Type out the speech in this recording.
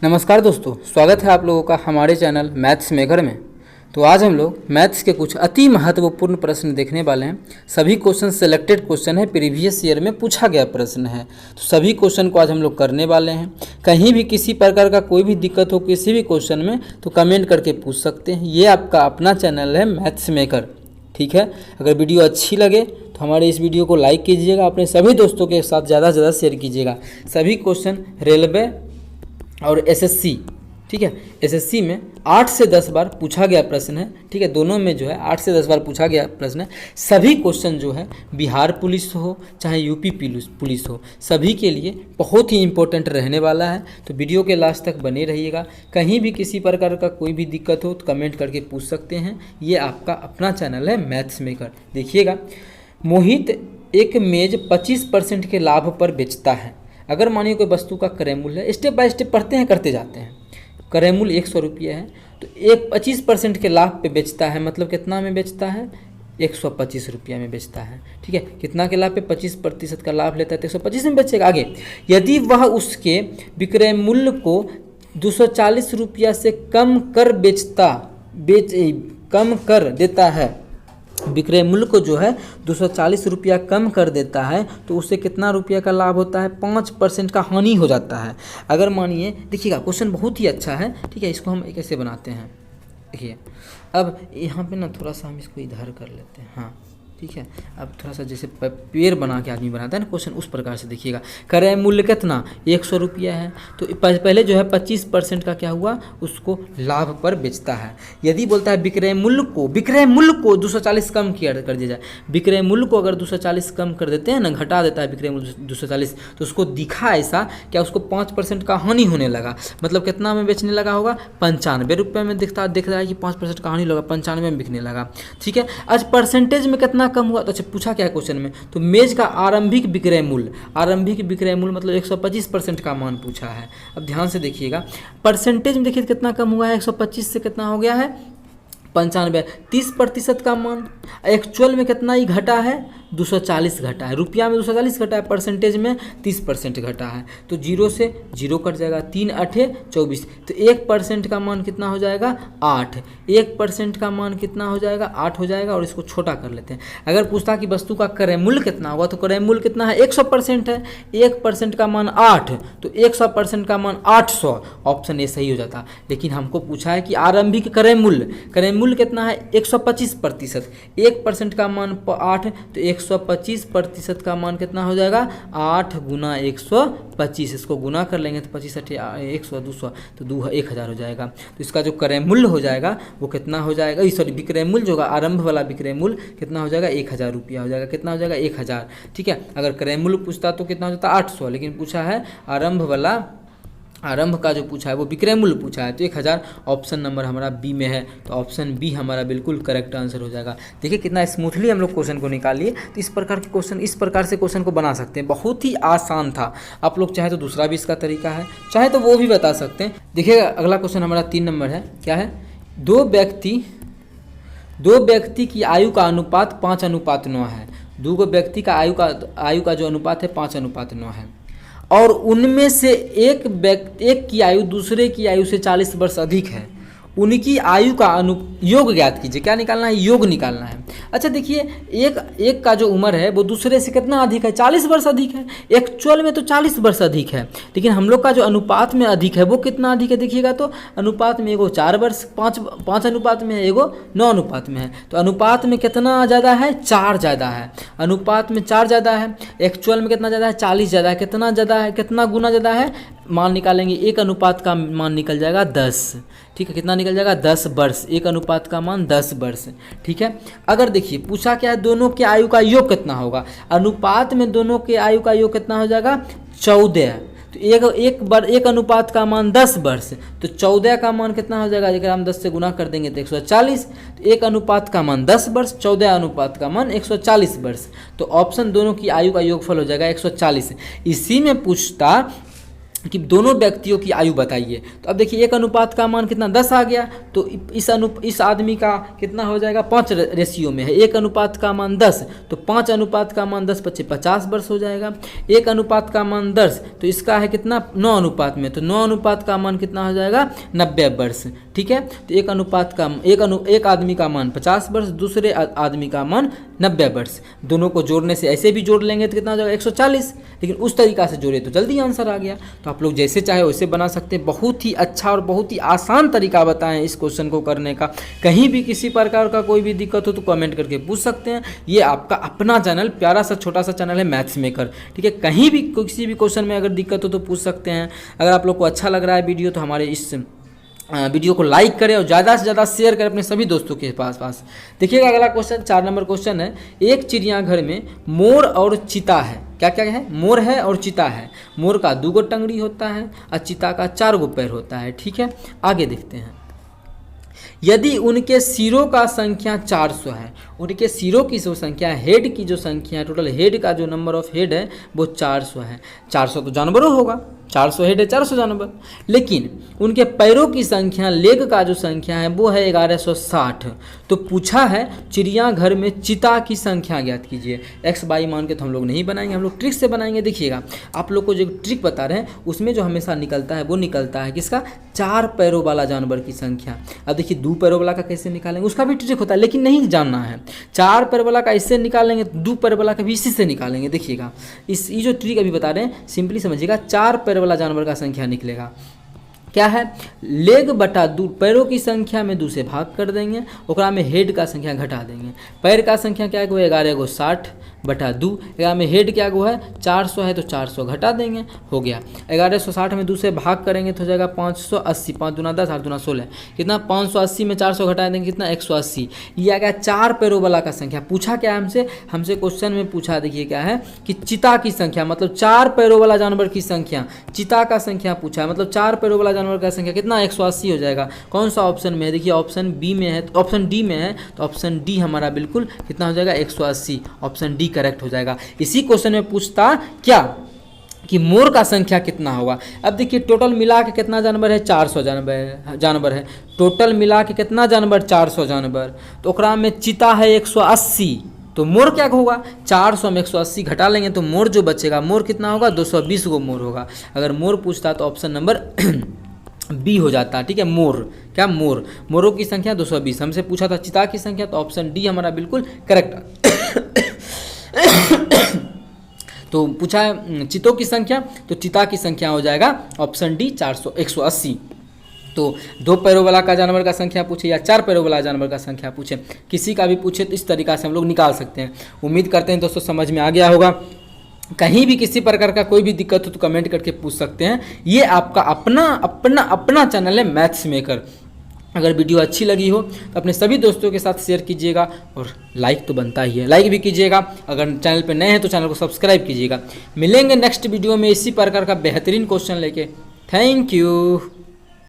नमस्कार दोस्तों, स्वागत है आप लोगों का हमारे चैनल मैथ्स मेकर में। तो आज हम लोग मैथ्स के कुछ अति महत्वपूर्ण प्रश्न देखने वाले हैं। सभी क्वेश्चन सिलेक्टेड क्वेश्चन है, प्रीवियस ईयर में पूछा गया प्रश्न है। तो सभी क्वेश्चन को आज हम लोग करने वाले हैं। कहीं भी किसी प्रकार का कोई भी दिक्कत हो किसी भी क्वेश्चन में तो कमेंट करके पूछ सकते हैं। ये आपका अपना चैनल है मैथ्स मेकर, ठीक है। अगर वीडियो अच्छी लगे तो हमारे इस वीडियो को लाइक कीजिएगा, अपने सभी दोस्तों के साथ ज़्यादा से ज़्यादा शेयर कीजिएगा। सभी क्वेश्चन रेलवे और एसएससी, ठीक है, एसएससी में 8 से 10 बार पूछा गया प्रश्न है, ठीक है। दोनों में जो है 8 से 10 बार पूछा गया प्रश्न है। सभी क्वेश्चन जो है बिहार पुलिस हो चाहे यूपी पुलिस हो, सभी के लिए बहुत ही इंपॉर्टेंट रहने वाला है। तो वीडियो के लास्ट तक बने रहिएगा। कहीं भी किसी प्रकार का कोई भी दिक्कत हो तो कमेंट करके पूछ सकते हैं। ये आपका अपना चैनल है मैथ्स मेकर। देखिएगा, मोहित एक मेज 25% के लाभ पर बेचता है। अगर मानिए कोई वस्तु का क्रय मूल्य है, स्टेप बाय स्टेप पढ़ते हैं, करते जाते हैं। क्रय मूल्य 100 रुपये है तो एक 25% के लाभ पे बेचता है, मतलब कितना में बेचता है, 125 रुपया में बेचता है, ठीक है। कितना के लाभ पे 25% का लाभ लेता है तो 125 में बेचेगा। आगे, यदि वह उसके विक्रय मूल्य को 240 रुपया से कम कर देता है, विक्रय मूल्य को जो है 240 रुपया कम कर देता है तो उससे कितना रुपया का लाभ होता है, 5% का हानि हो जाता है। अगर मानिए, देखिएगा क्वेश्चन बहुत ही अच्छा है, ठीक है। इसको हम कैसे बनाते हैं, देखिए। अब यहाँ पे ना थोड़ा सा हम इसको इधर कर लेते हैं, हाँ, ठीक है। अब थोड़ा सा जैसे पेड़ बना के आदमी बनाता है ना क्वेश्चन, उस प्रकार से देखिएगा। क्रय मूल्य कितना, 100 रुपया है तो पहले जो है 25% का क्या हुआ, उसको लाभ पर बेचता है। यदि बोलता है विक्रय मूल्य को 240 कम कर दिया जाए, विक्रय मूल्य को अगर 240 कम कर देते हैं ना, घटा देता है विक्रय मूल्य 240, तो उसको दिखा ऐसा क्या, उसको 5% का हानि होने लगा। मतलब कितना में बेचने लगा होगा, 95 रुपये में दिख रहा है कि 5% का हानि लगा, 95 में बिकने लगा, ठीक है। आज परसेंटेज में कितना कम हुआ, तो अच्छा पूछा क्या है क्वेश्चन में, तो मेज का आरंभिक विक्रय मूल्य मतलब 125% का मान पूछा है। अब ध्यान से देखिएगा, परसेंटेज में देखिए कितना कम हुआ है, 125 से कितना हो गया है, 95, 30% का मान। एक्चुअल में कितना ही घटा है, 240 घटा है। रुपया में 240 घटा है, परसेंटेज में 30% घटा है। तो 0 से 0 कट जाएगा, 3 8 24, तो 1% का मान कितना हो जाएगा, 8। 1% का मान कितना हो जाएगा, 8 हो जाएगा। और इसको छोटा कर लेते हैं। अगर पूछता कि वस्तु का क्रय मूल्य कितना होगा, तो क्रय मूल्य कितना है, 100% है। 1% का मान 8, तो 100% का मान 800, ऑप्शन ए सही हो जाता। लेकिन हमको पूछा है कि आरंभिक क्रय मूल्य कितना है, 125%। 1% का मान 8, तो 125% का मान कितना हो जाएगा, 8 गुना 125। इसको गुना कर लेंगे तो 25 8 100 200, तो 1000 हो जाएगा। तो इसका जो क्रय मूल्य हो जाएगा वो कितना हो जाएगा, सॉरी, विक्रय मूल्य जो होगा, आरंभ वाला विक्रय मूल्य कितना हो जाएगा, 1000 रुपया हो जाएगा। कितना हो जाएगा, 1000, ठीक है। अगर क्रय मूल्य पूछता तो कितना हो जाता, 800, लेकिन पूछा है आरंभ का जो पूछा है वो विक्रय मूल्य पूछा है, तो 1000 ऑप्शन नंबर हमारा बी में है। तो ऑप्शन बी हमारा बिल्कुल करेक्ट आंसर हो जाएगा। देखिए कितना स्मूथली हम लोग क्वेश्चन को निकालिए। तो इस प्रकार से क्वेश्चन को बना सकते हैं, बहुत ही आसान था। आप लोग चाहे तो दूसरा भी इसका तरीका है, चाहे तो वो भी बता सकते हैं। देखिएगा अगला क्वेश्चन हमारा 3 नंबर है, क्या है, दो व्यक्ति की आयु का अनुपात 5:9 है। दो व्यक्ति का आयु का जो अनुपात है 5:9 है, और उनमें से एक की आयु दूसरे की आयु से 40 वर्ष अधिक है। उनकी आयु का योग ज्ञात कीजिए। क्या निकालना है, योग निकालना है। अच्छा देखिए, एक का जो उम्र है वो दूसरे से कितना अधिक है, 40 वर्ष अधिक है। एक्चुअल में तो 40 वर्ष अधिक है, लेकिन हम लोग का जो अनुपात में अधिक है वो कितना अधिक है, देखिएगा तो अनुपात में एगो 4 वर्ष 5 अनुपात में है, एगो 9 अनुपात में है। तो अनुपात में कितना ज़्यादा है, 4 ज़्यादा है। अनुपात में 4 ज़्यादा है, एक्चुअल में कितना ज़्यादा है, 40 ज़्यादा है। कितना ज़्यादा है, कितना गुना ज़्यादा है, मान निकालेंगे, 1 अनुपात का मान निकल जाएगा 10, ठीक है। कितना निकल जाएगा, 10 वर्ष। 1 अनुपात का मान 10 वर्ष, ठीक है। अगर देखिए पूछा क्या है, दोनों के आयु का योग कितना होगा, अनुपात में दोनों के आयु का योग कितना हो जाएगा, 14। तो एक अनुपात का मान 10 वर्ष, तो 14 का मान कितना हो जाएगा, अगर हम 10 से गुना कर देंगे तो 140। तो 1 अनुपात का मान 10 वर्ष, 14 अनुपात का मान 140 वर्ष। तो ऑप्शन दोनों की आयु का योगफल हो जाएगा 140। इसी में पूछता कि दोनों व्यक्तियों की आयु बताइए। तो अब देखिए 1 अनुपात का मान कितना 10 आ गया, तो इस आदमी का कितना हो जाएगा 5 रेशियो में है। 1 अनुपात का मान 10, तो 5 अनुपात का मान 10 × 50 वर्ष हो जाएगा। 1 अनुपात का मान 10, तो इसका है कितना 9 अनुपात में, तो 9 अनुपात का मान कितना हो जाएगा 90 वर्ष। ठीक है, तो एक आदमी का मान 50 वर्ष, दूसरे आदमी का मान 90 वर्ष। दोनों को जोड़ने से ऐसे भी जोड़ लेंगे तो कितना हो जाएगा 140, लेकिन उस तरीका से जोड़े तो जल्दी आंसर आ गया। तो आप लोग जैसे चाहे वैसे बना सकते हैं। बहुत ही अच्छा और बहुत ही आसान तरीका बताएं इस क्वेश्चन को करने का। कहीं भी किसी प्रकार का कोई भी दिक्कत हो तो कमेंट करके पूछ सकते हैं। ये आपका अपना चैनल, प्यारा सा छोटा सा चैनल है मैथ्स मेकर। ठीक है, कहीं भी किसी भी क्वेश्चन में अगर दिक्कत हो तो पूछ सकते हैं। अगर आप लोग को अच्छा लग रहा है वीडियो तो हमारे इस वीडियो को लाइक करें और ज़्यादा से ज़्यादा शेयर करें अपने सभी दोस्तों के पास। देखिएगा अगला क्वेश्चन 4 नंबर क्वेश्चन है। एक चिड़ियाघर में मोर और चीता है। क्या क्या है? मोर है और चीता है। मोर का 2 गो टंगड़ी होता है और चीता का 4 गो पैर होता है। ठीक है, आगे देखते हैं। यदि उनके सिरों का संख्या 400 है, उनके सिरों की जो संख्या, हेड की जो संख्या है, टोटल हेड का जो नंबर ऑफ हेड है वो 400 है। 400 तो जानवरों होगा, 400 हेड है 400 जानवर। लेकिन उनके पैरों की संख्या, लेग का जो संख्या है वो है 1160। तो पूछा है चिड़ियाघर में चीता की संख्या ज्ञात कीजिए। एक्स बाई मान के तो हम लोग नहीं बनाएंगे, हम लोग ट्रिक से बनाएंगे। देखिएगा आप लोग को जो ट्रिक बता रहे हैं उसमें जो हमेशा निकलता है वो निकलता है किसका? 4 पैरों वाला जानवर की संख्या। अब देखिए 2 पैरों वाला का कैसे निकालेंगे, उसका भी ट्रिक होता है, लेकिन नहीं जानना है। 4 पैर वाला का इससे निकालेंगे, 2 पैर वाला का भी इसी से निकालेंगे। देखिएगा ये जो ट्रिक अभी बता रहे हैं सिंपली समझिएगा। 4 पैर वाला जानवर का संख्या निकलेगा, क्या है? लेग बटा 2, पैरों की संख्या में 2 से भाग कर देंगे, ओकरा में हेड का संख्या घटा देंगे। पैर का संख्या क्या है? 11 गो 60 बटा 2। 11 में हेड क्या गो है? 400 है तो 400 घटा देंगे, हो गया। 1160 में 2 से भाग करेंगे तो हो जाएगा 580। 5 दूना 10, 8 दूना 16, कितना? 580 में 400 घटा देंगे कितना? 180। ये आ गया 4 पैरों वाला का संख्या। पूछा क्या है हमसे क्वेश्चन में पूछा, देखिए क्या है कि चीता की संख्या, मतलब 4 पैरों वाला जानवर की संख्या, चीता का संख्या पूछा है, मतलब 4 पैरों वाला जानवर का संख्या कितना? 180 हो जाएगा। कौन सा ऑप्शन में है? देखिए ऑप्शन बी में है, ऑप्शन डी में है, तो ऑप्शन डी हमारा बिल्कुल कितना हो जाएगा? 180। ऑप्शन डी करेक्ट हो जाएगा। इसी क्वेश्चन में पूछता क्या कि मोर का संख्या कितना होगा। अब देखिए टोटल मिला के कितना जानवर है? 400 जानवर है। टोटल मिला के कितना जानवर? 400 जानवर। तो ओकरा में चीता है 180, तो मोर क्या होगा? 400 में 180 घटा लेंगे तो मोर जो बचेगा, मोर कितना होगा? 220 गो मोर होगा। अगर मोर पूछता तो ऑप्शन नंबर बी हो जाता। ठीक है, मोर, क्या? मोर, मोरों की संख्या 220। हमसे पूछा था चीता की संख्या, तो ऑप्शन डी हमारा बिल्कुल करेक्ट। तो पूछा है चीतों की संख्या, तो चीता की संख्या हो जाएगा ऑप्शन डी 180। तो 2 पैरों वाला का जानवर का संख्या पूछे या 4 पैरों वाला जानवर का संख्या पूछे, किसी का भी पूछे तो इस तरीका से हम लोग निकाल सकते हैं। उम्मीद करते हैं दोस्तों समझ में आ गया होगा। कहीं भी किसी प्रकार का कोई भी दिक्कत हो तो कमेंट करके पूछ सकते हैं। ये आपका अपना चैनल है मैथ्स मेकर। अगर वीडियो अच्छी लगी हो तो अपने सभी दोस्तों के साथ शेयर कीजिएगा और लाइक तो बनता ही है, लाइक भी कीजिएगा। अगर चैनल पर नए हैं तो चैनल को सब्सक्राइब कीजिएगा। मिलेंगे नेक्स्ट वीडियो में इसी प्रकार का बेहतरीन क्वेश्चन लेके। Thank you.